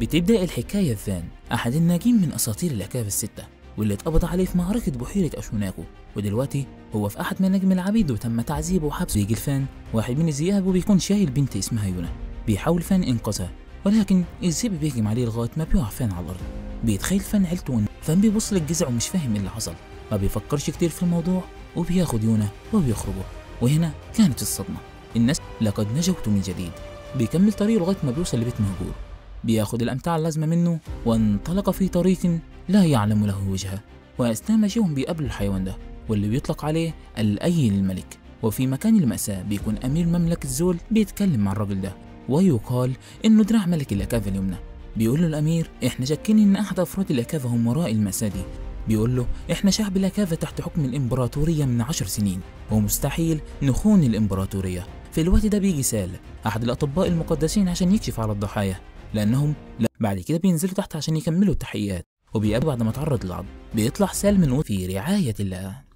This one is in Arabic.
بتبدأ الحكاية بفان، أحد الناجين من أساطير الأكاف الستة، واللي اتقبض عليه في معركة بحيرة أشوناكو، ودلوقتي هو في أحد مناجم العبيد وتم تعذيبه وحبسه. بيجي لفان واحد من الذئاب وبيكون شايل بنت اسمها يونا، بيحاول فان إنقاذها، ولكن الذئب بيهجم عليه لغاية ما بيقع فان على الأرض. بيتخيل فان عيلته، فان بيبص للجذع ومش فاهم ايه اللي حصل، ما بيفكرش كتير في الموضوع وبياخد يونا وبيخرجوا. وهنا كانت الصدمة، الناس لقد نجوت من جديد. بيكمل طريقه لغاية ما بيوصل لبيت مهجور، بياخد الأمتعة اللازمة منه وانطلق في طريق لا يعلم له وجهه. وأثناء مشيهم بيقابلوا الحيوان ده واللي بيطلق عليه الأيل الملك. وفي مكان المأساة بيكون أمير مملكة زول بيتكلم مع الراجل ده، ويقال إنه دراع ملك الأكافة اليمنى. بيقول له الأمير إحنا شاكين إن أحد أفراد الأكافة هم وراء المأساة دي. بيقول له إحنا شعب الأكافة تحت حكم الإمبراطورية من 10 سنين، ومستحيل نخون الإمبراطورية. في الوقت ده بيجي سال أحد الأطباء المقدسين عشان يكشف على الضحايا، لأنهم بعد كده بينزلوا تحت عشان يكملوا التحقيقات. وبيقابل بعد ما تعرض للعض، بيطلع سال من في رعاية الله.